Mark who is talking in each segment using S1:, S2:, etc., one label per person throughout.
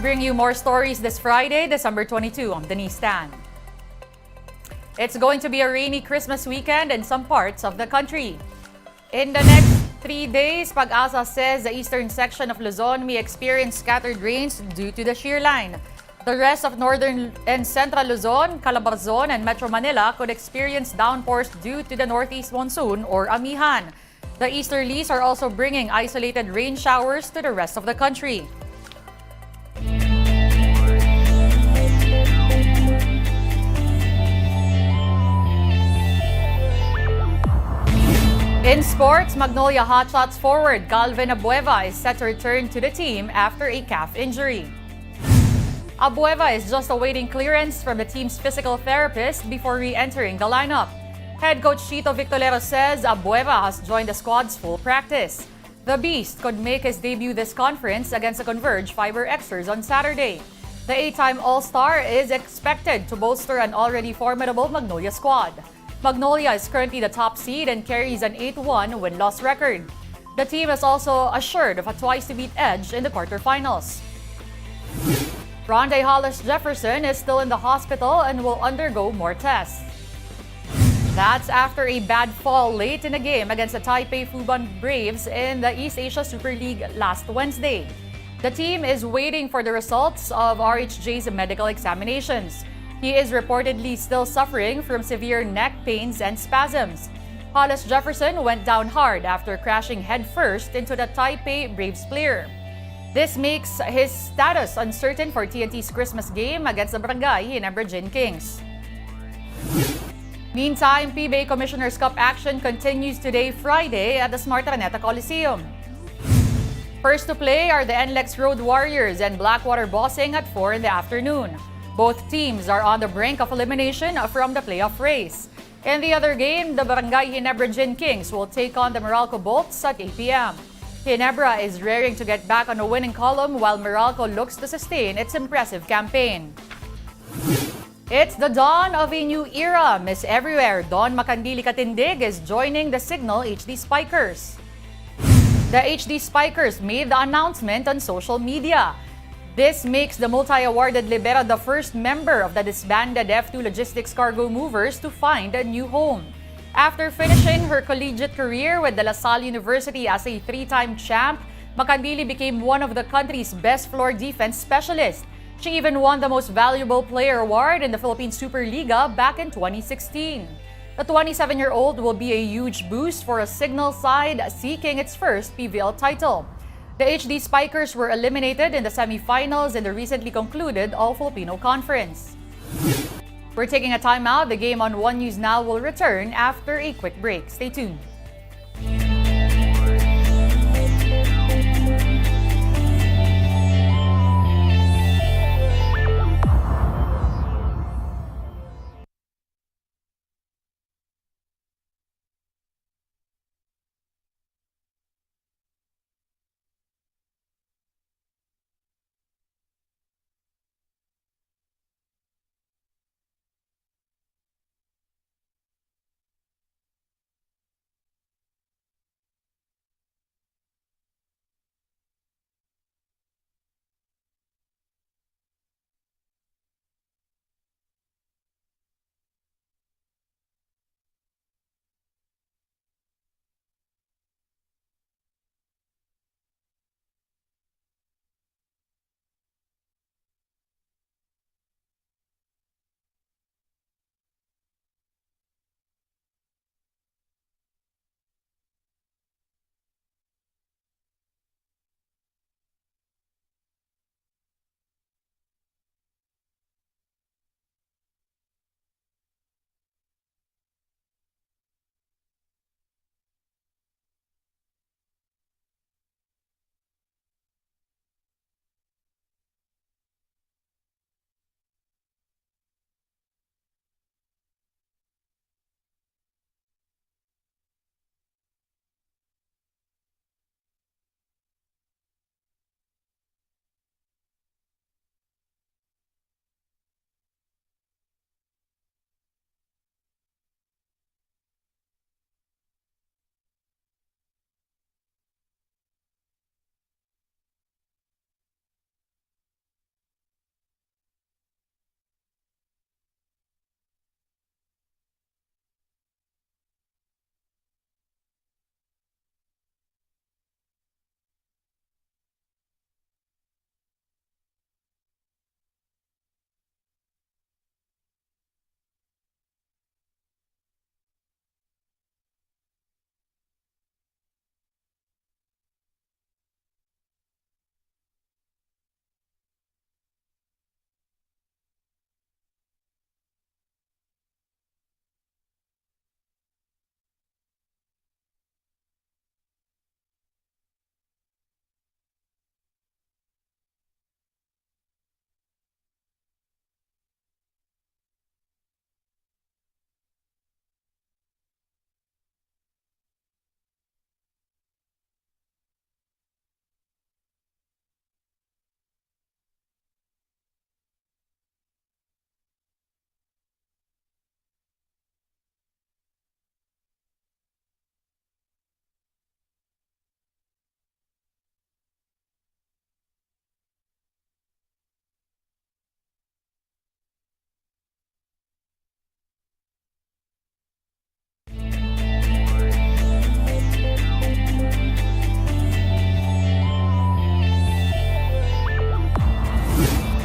S1: bring you more stories this Friday, December 22. I'm Denise Tan. It's going to be a rainy Christmas weekend in some parts of the country. In the next 3 days, PAGASA says the eastern section of Luzon may experience scattered rains due to the shear line. The rest of northern and central Luzon, Calabarzon, and Metro Manila could experience downpours due to the northeast monsoon or amihan. The easterlies are also bringing isolated rain showers to the rest of the country. In sports, Magnolia Hotshots forward Calvin Abueva is set to return to the team after a calf injury. Abueva is just awaiting clearance from the team's physical therapist before re-entering the lineup. Head coach Chito Victorero says Abueva has joined the squad's full practice. The Beast could make his debut this conference against the Converge Fiber Xers on Saturday. The 8-time All-Star is expected to bolster an already formidable Magnolia squad. Magnolia is currently the top seed and carries an 8-1 win-loss record. The team is also assured of a twice-to-beat edge in the quarterfinals. Rondae Hollis-Jefferson is still in the hospital and will undergo more tests. That's after a bad fall late in the game against the Taipei Fubon Braves in the East Asia Super League last Wednesday. The team is waiting for the results of RHJ's medical examinations. He is reportedly still suffering from severe neck pains and spasms. Hollis-Jefferson went down hard after crashing headfirst into the Taipei Braves player. This makes his status uncertain for TNT's Christmas game against the Macandili-Catindig Kings. Meantime, PBA Commissioner's Cup action continues today, Friday, at the Smart Araneta Coliseum. First to play are the NLEX Road Warriors and Blackwater Bossing at 4 in the afternoon. Both teams are on the brink of elimination from the playoff race. In the other game, the Barangay Ginebra Gin Kings will take on the Meralco Bolts at 8 p.m. Ginebra is raring to get back on the winning column while Meralco looks to sustain its impressive campaign. It's the dawn of a new era. Miss Everywhere Dawn Macandili-Catindig is joining the Cignal HD Spikers. The HD Spikers made the announcement on social media. This makes the multi-awarded Libera the first member of the disbanded F2 Logistics Cargo Movers to find a new home. After finishing her collegiate career with De La Salle University as a 3-time champ, Macandili became one of the country's best floor defense specialists. She even won the Most Valuable Player Award in the Philippine Superliga back in 2016. The 27-year-old will be a huge boost for a Cignal side seeking its first PVL title. The HD Spikers were eliminated in the semifinals in the recently concluded All-Filipino Conference. We're taking a timeout. The game on One News Now will return after a quick break. Stay tuned.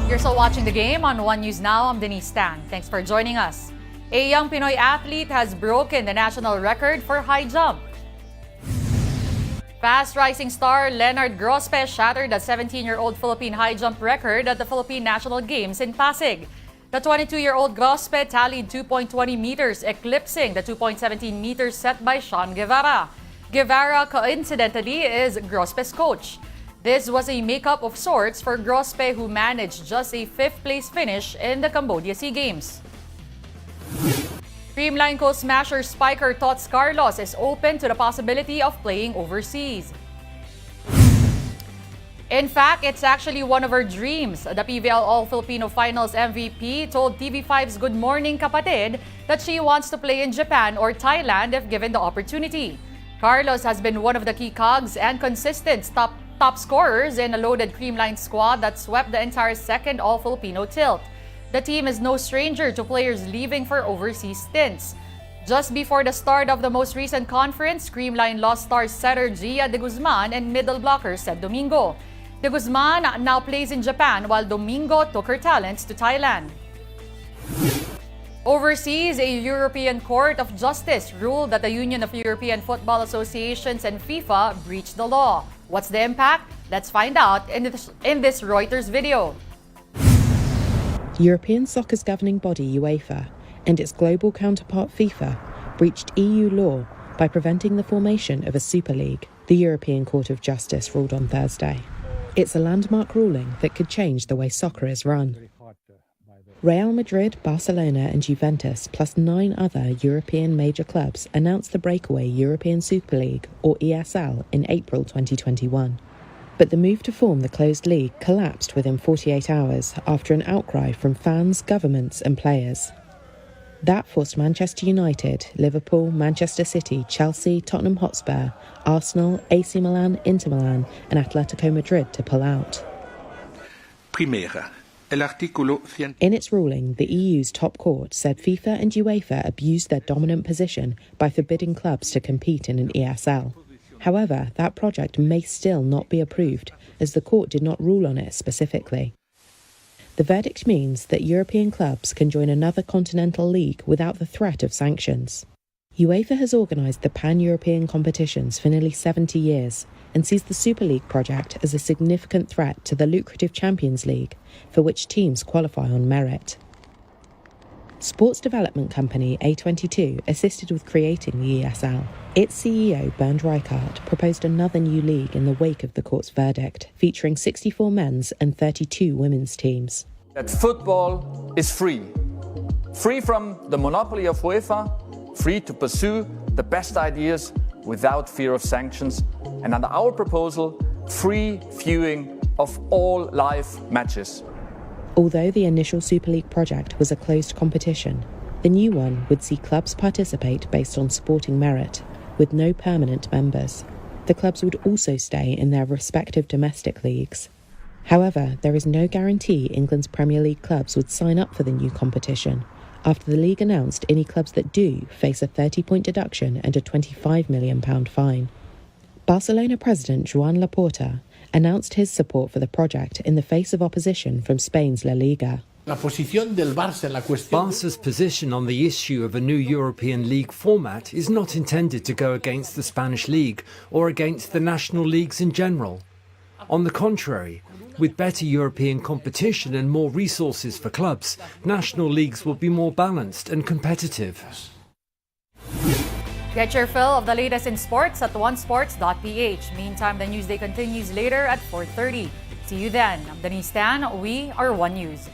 S1: You're still watching the game on One News Now. I'm Denise Tan. Thanks for joining us. A young Pinoy athlete has broken the national record for high jump. Fast rising star Leonard Grospe shattered the 17-year-old Philippine high jump record at the Philippine National Games in Pasig. The 22-year-old Grospe tallied 2.20 meters, eclipsing the 2.17 meters set by Sean Guevara. Guevara, coincidentally, is Grospe's coach. This was a makeup of sorts for Grospe, who managed just a 5th-place finish in the Cambodia SEA Games. Creamline co-smasher spiker Tots Carlos is open to the possibility of playing overseas. In fact, it's actually one of her dreams. The PVL All-Filipino Finals MVP told TV5's Good Morning Kapatid that she wants to play in Japan or Thailand if given the opportunity. Carlos has been one of the key cogs and consistent top scorers in a loaded Creamline squad that swept the entire second All-Filipino tilt. The team is no stranger to players leaving for overseas stints. Just before the start of the most recent conference, Creamline lost star setter Gia de Guzman and middle blocker Sed Domingo. De Guzman now plays in Japan while Domingo took her talents to Thailand. Overseas, a European Court of Justice ruled that the Union of European Football Associations and FIFA breached the law. What's the impact? Let's find out in this Reuters video.
S2: European soccer's governing body UEFA and its global counterpart FIFA breached EU law by preventing the formation of a Super League, the European Court of Justice ruled on Thursday. It's a landmark ruling that could change the way soccer is run. Real Madrid, Barcelona and Juventus, plus 9 other European major clubs, announced the breakaway European Super League, or EASL, in April 2021. But the move to form the closed league collapsed within 48 hours after an outcry from fans, governments and players. That forced Manchester United, Liverpool, Manchester City, Chelsea, Tottenham Hotspur, Arsenal, AC Milan, Inter Milan and Atletico Madrid to pull out. In its ruling, the EU's top court said FIFA and UEFA abused their dominant position by forbidding clubs to compete in an ESL. However, that project may still not be approved, as the court did not rule on it specifically. The verdict means that European clubs can join another continental league without the threat of sanctions. UEFA has organised the pan-European competitions for nearly 70 years and sees the Super League project as a significant threat to the lucrative Champions League, for which teams qualify on merit. Sports development company A22 assisted with creating the ESL. Its CEO, Bernd Reichart, proposed another new league in the wake of the court's verdict, featuring 64 men's and 32 women's teams.
S3: That football is free. Free from the monopoly of UEFA, free to pursue the best ideas without fear of sanctions, and under our proposal, free viewing of all live matches.
S2: Although the initial Super League project was a closed competition, the new one would see clubs participate based on sporting merit, with no permanent members. The clubs would also stay in their respective domestic leagues. However, there is no guarantee England's Premier League clubs would sign up for the new competition, after the league announced any clubs that do face a 30-point deduction and a £25 million fine. Barcelona president Joan Laporta announced his support for the project in the face of opposition from Spain's La Liga.
S4: Barca's position on the issue of a new European League format is not intended to go against the Spanish League or against the national leagues in general. On the contrary, with better European competition and more resources for clubs, national leagues will be more balanced and competitive.
S1: Get your fill of the latest in sports at onesports.ph. Meantime, the Newsday continues later at 4:30. See you then. I'm Denise Tan. We are One News.